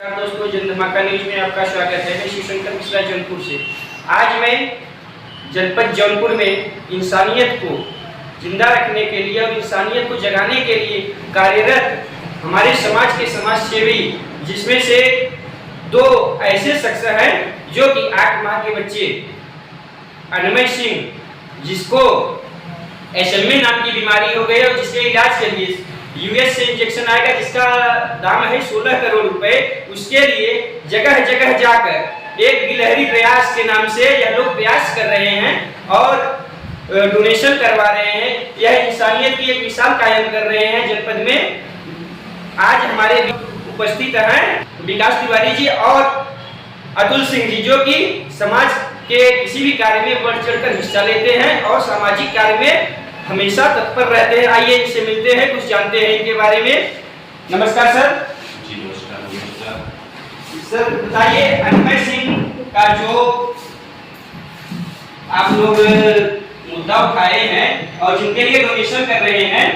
दोस्तों, जनधमाका न्यूज में आपका स्वागत है। मैं शिवशंकर मिश्रा जौनपुर से। आज मैं जनपद जौनपुर में इंसानियत को जिंदा रखने के लिए और इंसानियत को जगाने के लिए कार्यरत हमारे समाज के समाज सेवी, जिसमें से दो ऐसे शख्स हैं जो कि 8 माह के बच्चे अनमय सिंह, जिसको SMA नाम की बीमारी हो गई और जिसके इलाज के लिए US से इंजेक्शन आएगा जिसका दाम है 16 करोड़ रुपए, उसके लिए जगह जगह जाकर एक गिलहरी प्रयास के नाम से यह लोग प्रयास कर रहे हैं और डोनेशन करवा रहे हैं। यह इंसानियत की एक मिसाल कायम कर रहे हैं जनपद में। आज हमारे उपस्थित हैं विकास तिवारी जी और अतुल सिंह जी, जो कि समाज के किसी भी कार्य में बढ़ चढ़कर हिस्सा लेते हैं और सामाजिक कार्य में हमेशा तत्पर रहते हैं। आइए इनसे मिलते हैं, कुछ जानते हैं इनके बारे में। नमस्कार सर। जी नमस्कार। सर बताइए, अनमय सिंह का जो आप लोग मुद्दा उठाए हैं और जिनके लिए डोनेशन कर रहे हैं,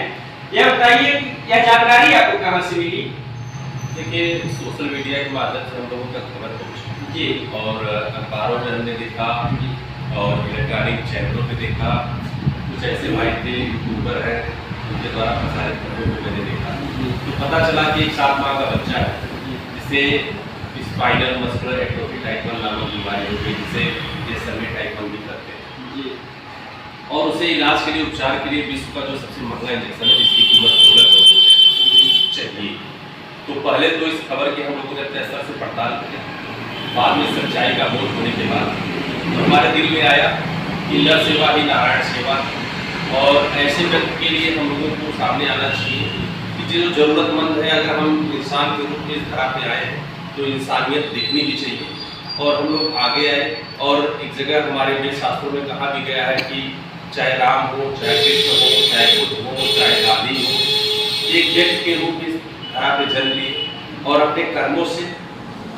यह बताइए यह जानकारी आपको कहां से मिली? देखिए, सोशल मीडिया के माध्यम से हम लोगों तक खबर पहुंची जी, और अखबारों में हमने देखा और इलेक्ट्रॉनिक चैनलों पे देखा। कुछ ऐसे भाई थे यूट्यूबर हैं, उनके द्वारा प्रसारित खबरों को मैंने देखा तो पता चला कि एक 7 माह का बच्चा है जिसे स्पाइनल मस्कुलर एट्रोफी टाइप 1 नामक बीमारी हो गई, जिसे SMA टाइप 1 भी कहते हैं। और उसे इलाज के लिए, उपचार के लिए विश्व का जो सबसे महंगा इंजेक्शन है जिसकी कीमत 16 करोड़ चाहिए। तो पहले तो इस खबर की हम लोगों ने तहसर से पड़ताल की, बाद में सच्चाई का बोध होने के बाद हमारे दिल में आया कि नर सेवा ही नारायण सेवा, और ऐसे व्यक्ति के लिए हम लोगों को सामने आना चाहिए कि जो जरूरतमंद है, अगर हम इंसान के रूप में इस धरा पे आए हैं तो इंसानियत दिखनी भी चाहिए। और हम लोग आगे आए और एक जगह हमारे में शास्त्रों में कहा भी गया है कि चाहे राम हो, चाहे कृष्ण हो, चाहे बुद्ध हो, चाहे गांधी हो, एक व्यक्ति के रूप में इस धरा पे जन्म लिए और अपने कर्मों से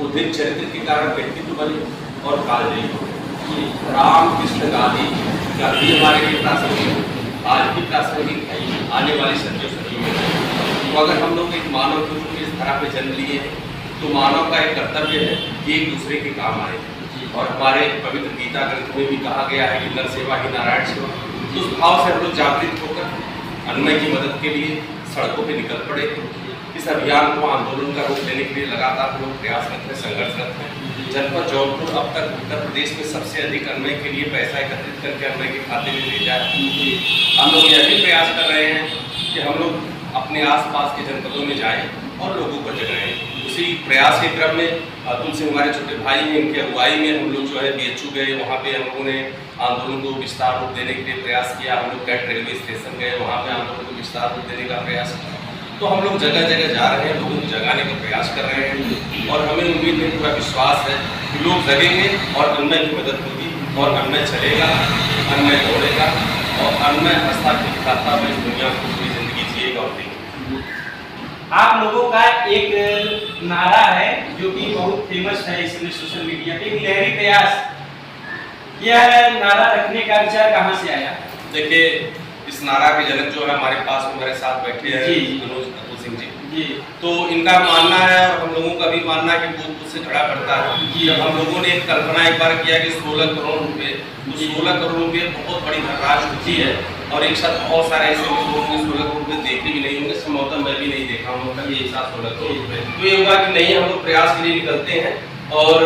उद्धित चरित्र के कारण व्यक्तित्व बने और कालजयी हो। राम कृष्ण गांधी हमारे लिए प्रासंगिक, आज भी प्रासंगिक है, आने वाली सदियों में। तो अगर हम लोग एक मानव के रूप में इस तरह पे जन्म लिए हैं तो मानव का एक कर्तव्य है कि एक दूसरे के काम आए। और हमारे पवित्र गीता ग्रंथ में भी कहा गया है कि नर सेवा ही नारायण सेवा। उस भाव से हम लोग जागृत होकर अनमय की मदद के लिए सड़कों पर निकल पड़े। इस अभियान को आंदोलन का रूप देने के लिए लगातार हम लोग प्रयासरत हैं, संघर्षरत हैं। जनपद जौनपुर अब तक उत्तर प्रदेश में सबसे अधिक अनमय के लिए पैसा एकत्रित करके अनमय के खाते में भेजा है। हम लोग यह भी प्रयास कर रहे हैं कि हम लोग अपने आसपास के जनपदों में जाएं और लोगों को जगाएं। उसी प्रयास के क्रम में अतुल सिंह हमारे छोटे भाई हैं, इनकी अगुवाई में हम लोग जो है BHU गए। वहाँ पे हम लोगों ने आंदोलन को विस्तार रूप देने के लिए प्रयास किया। हम लोग कैट रेलवे स्टेशन गए, वहाँ पे आंदोलन को विस्तार रूप देने का प्रयास किया। तो हम लोग जगह जगह जा रहे हैं, लोगों को जगाने का प्रयास कर रहे हैं और हमें उम्मीद है, पूरा विश्वास है कि लोग जगेंगे और अनमय की मदद होगी और अनमय चलेगा, अनमय दौड़ेगा और अनमय हंसता खिलखिलाता हुआ इस दुनिया को पूरी जिंदगी जिएगा और देगा। आप लोगों का एक नारा है जो कि बहुत फेमस है इस समय सोशल मीडिया पे, गिलहरी प्रयास। यह नारा रखने का विचार कहाँ से आया? देखिए, इस नारा के जनक जो है हमारे पास में हमारे साथ बैठे हैं अतुल सिंह जी। तो इनका मानना है और हम लोगों का भी मानना है कि बहुत से खड़ा करता है। जब हम लोगों ने एक कल्पना एक बार किया कि 16 करोड़ रुपए, तो 16 करोड़ रुपए बहुत बड़ी धनराशि होती है और एक साथ बहुत सारे ऐसे लोग 16 करोड़ रुपए देखे भी नहीं होंगे। संभवतः मैं भी नहीं देखा हूँ कभी एक साथ 16 करोड़ रुपए। तो ये हुआ कि नहीं, हम लोग प्रयास के लिए निकलते हैं और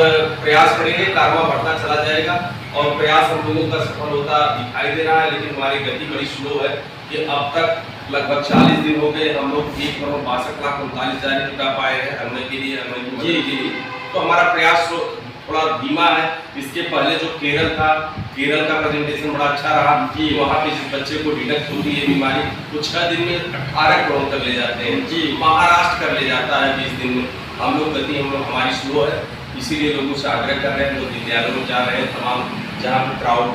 प्रयास करेंगे, कारवा बढ़ता चला जाएगा और प्रयास हम लोगों का सफल होता दिखाई दे रहा है। लेकिन हमारी गति बड़ी स्लो है कि अब तक लगभग 40 दिन हो गए, हम लोग 1,62,39,000 जुटा पाए हैं अनमय के लिए, अनमय की मदद के लिए। तो हमारा प्रयास थोड़ा धीमा है। इसके पहले जो केरल था, केरल का प्रेजेंटेशन बड़ा अच्छा रहा कि वहाँ पे जिस बच्चे को डिटेक्ट होती है बीमारी, तो 6 दिन में 18 करोड़ तक ले जाते हैं जी। महाराष्ट्र कर ले जाता है 20 दिन में। हम लोग गति हमारी स्लो है, इसीलिए लोगों से आग्रह कर रहे हैं, लोग विद्यालयों में जा रहे हैं, तमाम जहाँ पे क्राउड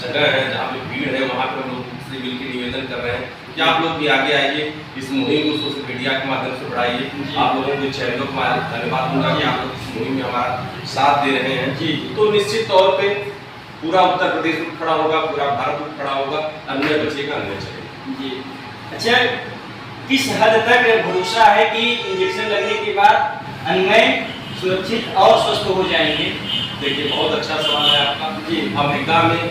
जगह है, जहाँ पे भीड़ है, वहाँ पे हम लोग से मिलकर निवेदन कर रहे हैं कि आप लोग भी आगे आइए, इस मुहिम को सोशल मीडिया के माध्यम से बढ़ाइए। आप लोगों के चैनलों को धन्यवाद दूंगा कि आप लोग इस मुहिम में हमारा साथ दे रहे हैं जी। तो निश्चित तौर पे पूरा उत्तर प्रदेश उठ खड़ा होगा, पूरा भारत उठ खड़ा होगा, अनमय बचेगा, अनमय चलेगा जी। अच्छा, किस हद तक भरोसा है कि इंजेक्शन लगने के बाद अन्वय सुरक्षित और स्वस्थ हो जाएंगे? देखिए, बहुत अच्छा सवाल है आपका। जी। अमेरिका में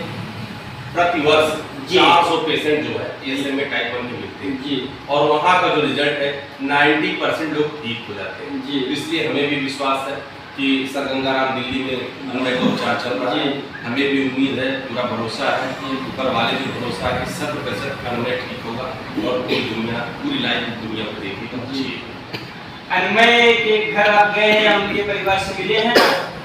प्रतिवर्ष जी। 400 पेशेंट जो है SMA टाइप 1 के मिलते हैं जी। और वहाँ का जो रिजल्ट है 90% लोग ठीक हो जाते हैं। जी। इसलिए हमें भी विश्वास है कि सर गंगाराम दिल्ली में अन्वय का उपचार चल रहा है। जी। हमें भी उम्मीद है, पूरा भरोसा है, ऊपर वाले भी भरोसा है कि 100% अन्वय ठीक होगा और पूरी दुनिया, पूरी लाइफ दुनिया को देखेगा। जी। अन्वय के घर आप गए या उनके परिवार से मिले हैं?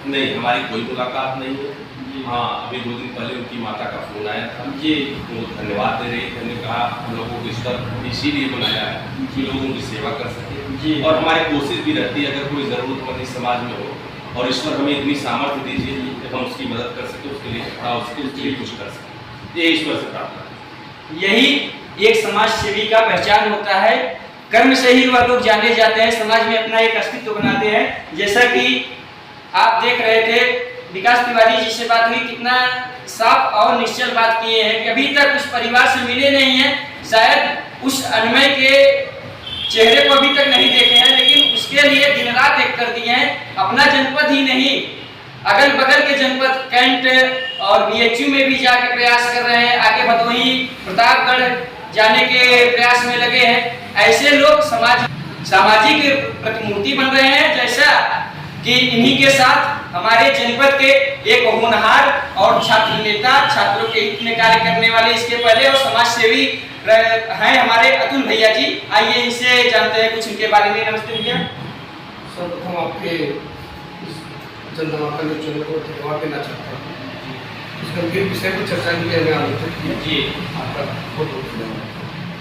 नहीं, हमारी कोई मुलाकात नहीं है। जी। हाँ, अभी 2 दिन पहले उनकी माता का फोन आया था। जी। वो धन्यवाद दे रही थी। हमने कहा हम लोगों को ईश्वर इसीलिए बनाया है कि लोगों की सेवा कर सके। जी। और हमारी कोशिश भी रहती है, अगर कोई ज़रूरतमंद इस समाज में हो और ईश्वर हमें इतनी सामर्थ्य दीजिए कि हम उसकी मदद कर सके, उसके लिए खड़ा हो सके, उसके लिए कुछ कर सके। ये ईश्वर से प्रार्थना है। यही एक समाज सेवी का पहचान होता है। कर्म से ही वह लोग जाने जाते हैं, समाज में अपना एक अस्तित्व बनाते हैं। जैसा कि आप देख रहे थे, विकास तिवारी जी से बात हुई, कितना साफ और निश्चल बात किए हैं कि अभी तक उस परिवार से मिले नहीं हैं, शायद उस अन्वय के चेहरे को अभी तक नहीं देखे हैं, लेकिन उसके लिए दिन रात एक कर दिए हैं। अपना जनपद ही नहीं, अगल बगल के जनपद कैंट और BHU में भी जाकर प्रयास कर रहे हैं, आगे भदोही प्रतापगढ़ जाने के प्रयास में लगे हैं। ऐसे लोग सामाजिक प्रतिमूर्ति बन रहे हैं, जैसा कि इन्हीं के साथ हमारे जनपद के एक होनहार और छात्र नेता, छात्रों के हित में कार्य करने वाले, इसके पहले और समाज सेवी हैं हमारे अतुल भैया जी। आइए इनसे जानते हैं कुछ इनके बारे में। नमस्ते भैया। सर्वप्रथम आपके जनधमाका न्यूज़ चैनल को धन्यवाद देना चाहता हूँ। इस गंभीर विषय पर चर्चा के लिए हमें आमंत्रित किया। जी। आपका बहुत बहुत धन्यवाद।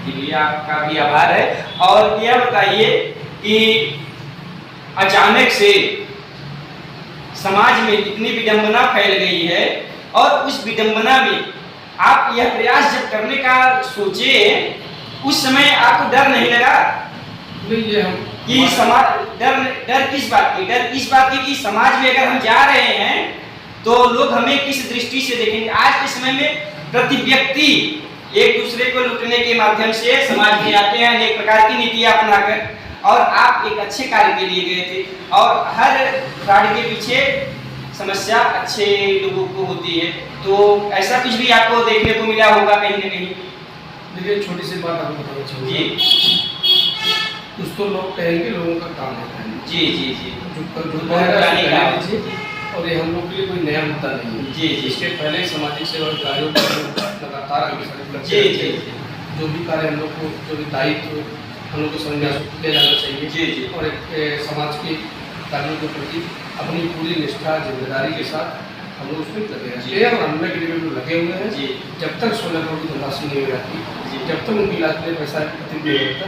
जी भैया, आपका भी आभार है। और यह बताइए कि अचानक से समाज में इतनी विडंबना फैल गई है और उस विडंबना में आप यह प्रयास जब करने का सोचे, उस समय आपको डर नहीं लगा नहीं, ये हम कि समाज डर किस बात की? डर इस बात की कि समाज में अगर हम जा रहे हैं तो लोग हमें किस दृष्टि से देखेंगे। आज के समय में प्रति व्यक्ति एक दूसरे को लूटने के माध्यम से समाज में आते हैं, अनेक प्रकार की नीतियां अपनाकर, और आप एक अच्छे कार्य के लिए गए थे और हर फ्रॉड के पीछे समस्या अच्छे लोगों को होती है, तो ऐसा कुछ भी आपको देखने को मिला होगा कहीं न कहीं? देखिए, छोटी सी बात आपको बताना चाहूँगा। जी। कुछ तो लोग कहेंगे, लोगों का काम है। जी जी जी। जो और ये हम लोग के लिए कोई नया मुद्दा नहीं है। जी जी। इसके पहले सामाजिक सेवा कार्यों को लगातार अग्रसर जी जी। जो भी कार्य हम लोग को, जो भी दायित्व हम लोग को संज्ञान लिया जाना चाहिए। जी जी। और एक समाज के कार्यों के प्रति अपनी पूरी निष्ठा, जिम्मेदारी के साथ हम लोग उसमें लगे रहते हैं और अन्वय के लिए भी लगे हुए हैं। जी। जब तक 16 करोड़ की धनराशि नहीं हो जाती, जब तक उनकी इलाज के लिए पैसा एकत्रित नहीं होता,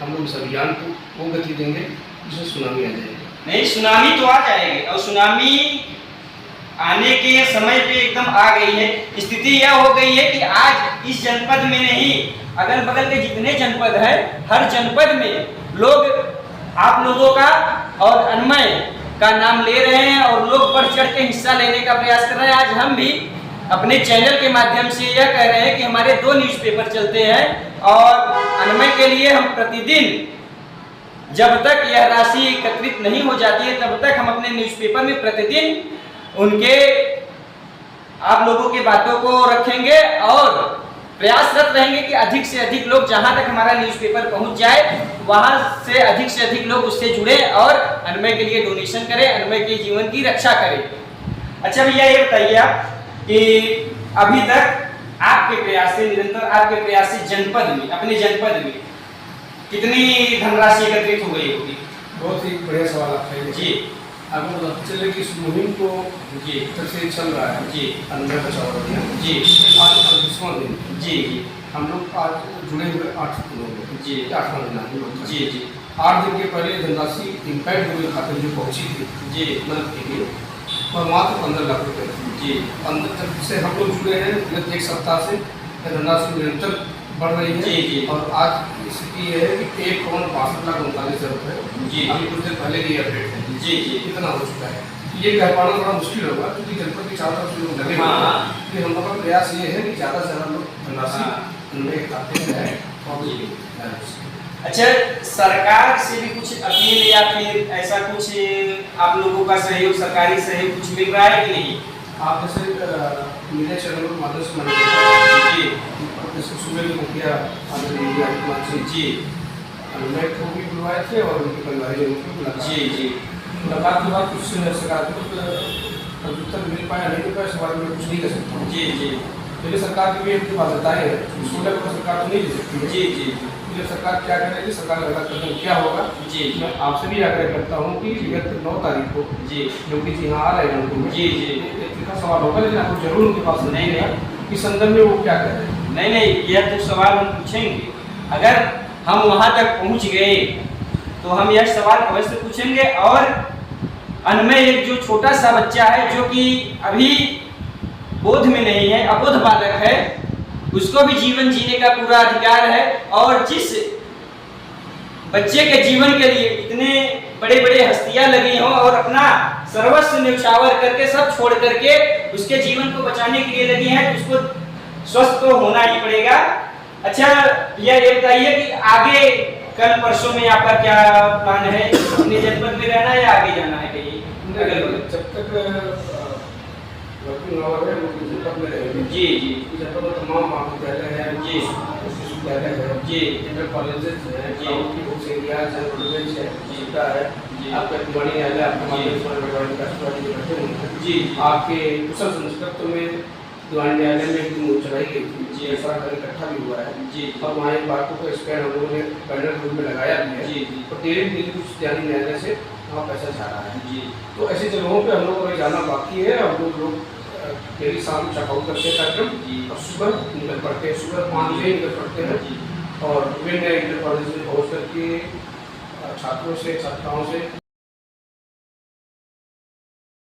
हम लोग इस अभियान को वो गति देंगे जिससे सुनामी आ जाएगी। नहीं, सुनामी तो आ जाएगी और सुनामी आने के समय पे एकदम आ गई है। स्थिति यह हो गई है कि आज इस जनपद में नहीं, अगल बगल के जितने जनपद है, हर जनपद में लोग आप लोगों का और अन्वय का नाम ले रहे हैं और लोग बढ़ चढ़ के हिस्सा लेने का प्रयास कर रहे हैं। आज हम भी अपने चैनल के माध्यम से यह कह रहे हैं कि हमारे 2 न्यूज़पेपर चलते हैं और अन्वय के लिए हम प्रतिदिन, जब तक यह राशि एकत्रित नहीं हो जाती है तब तक हम अपने न्यूज़पेपर में प्रतिदिन उनके, आप लोगों की बातों को रखेंगे और प्रयासरत रहेंगे कि अधिक से अधिक लोग, जहां तक हमारा न्यूज़पेपर पहुंच जाए, वहां से अधिक लोग उससे जुड़े और अन्वय के लिए डोनेशन करें, अन्वय के जीवन की रक्षा करें। अच्छा भैया, ये बताइए आप कि अभी तक आपके प्रयास से, निरंतर आपके प्रयास से जनपद में, अपने जनपद में कितनी धनराशि एकत्रित हो गई होगी? बहुत ही बढ़िया सवाल आपका है जी। आपको बताते चले कि इस मुहिम को जी से चल रहा है। जी। अन्वय बचाओ अभियान। जी। आज 38वां दिन। जी जी। हम लोग आज जुड़े हुए 8 दिन हो गए। जी। 8वां दिन हम लोग। जी जी। 8 दिन के पहले धनराशि इम्पैक्ट हुए खाते जो पहुंची थी जी। मदद के लिए, और मात्र 15 लाख रुपए थी। जी। 15 से हम लोग जुड़े हैं, विगत 1 सप्ताह से धनराशि निरंतर बढ़ रही है। जी जी। और आज स्थिति ये है कि 1,62,39,000 रुपये जी। अभी कुछ देर पहले की अपडेट है। जी जी। कितना हो चुका है ये कह पाना थोड़ा मुश्किल होगा, क्योंकि जनपद के चारों तरफ से लोग लगे हुए हाँ। हैं। कि हम लोग का प्रयास ये है कि ज़्यादा से ज़्यादा लोग धनराशि हाँ। उनमें खाते में जाए और अच्छा, सरकार से भी कुछ अपील या फिर ऐसा कुछ आप लोगों का सहयोग, सरकारी सहयोग कुछ मिल रहा है कि नहीं? आप जैसे मीडिया चैनलों के माध्यम से मैंने देखा जी जैसे सूबे के मुखिया आदरणीय आदित्यनाथ सिंह जी मैं को भी बुलवाए थे और उनके परिवारियों को बुलाया। जी जी मुलाकात के बाद कुछ सकारात्मक उत्तर मिल पाया नहीं मिल पाया, इस बारे में कुछ नहीं कर सकता हूँ। जी जी पहले सरकार की भी अपनी बाध्यताएं हैं, 16 को सरकार तो नहीं दे सकती है। जी जी ये सरकार क्या करेगी, सरकार का कदम क्या होगा। जी मैं आपसे भी आग्रह करता हूँ कि विगत 9 तारीख को जी योगी जी यहाँ आ रहे हैं उनको जी जी इतना सवाल होगा, लेकिन आपको जरूर उनके पास नहीं, नहीं इस संदर्भ में वो क्या कर रहे हैं। नहीं नहीं, यह तो सवाल हम पूछेंगे। अगर हम वहां तक पहुंच गए तो हम यह सवाल अवश्य पूछेंगे। और अनमय एक जो छोटा सा बच्चा है जो कि अभी बोध में नहीं है, अबोध बालक है, उसको भी जीवन जीने का पूरा अधिकार है। और जिस बच्चे के जीवन के लिए इतने बड़े बड़े हस्तियां लगी हों और अपना सर्वस्व न्यौछावर करके सब छोड़ करके उसके जीवन को बचाने के लिए लगी हैं, तो उसको स्वस्थ तो होना ही पड़ेगा। अच्छा, ये बताइए कि आगे कल परसों में आपका क्या प्लान है? अपने जनपद में रहना है या आगे जाना है कहीं? जब तक वर्किंग आवर है वो जनपद में रहेंगे। जी जी जनपद में तमाम महाविद्यालय है, जी विश्वविद्यालय है, जी इंटर कॉलेजेस है, जी। की बुक्स एरियाज है, रोडवेज है, जीता है, जी। आपका दिवानी न्यायालय आपके जी। माध्यम से बड़वानी राष्ट्रवादी के बैठे होंगे। जी आपके कुशल संस्कृत में दिवानी न्यायालय में एक दिन चलाई गई थी, जी। सारा घर इकट्ठा भी हुआ है जी और वहाँ एक बातों को स्कैन हम लोगों ने बैनर रूप में लगाया भी है। जी जी और 13 दिल्ली उच्च न्यायालय से वहाँ पैसा जा रहा है। जी तो ऐसी जगहों पे हम लोगों को जाना बाकी है। हम लोग डेली शाम चेकआउट करते हैं कार्यक्रम जी। और सुबह निकल पड़ते हैं, सुबह 5 बजे निकल पड़ते हैं जी और विभिन्न इंटर कॉलेज में पहुँच करके छात्रों से छात्राओं से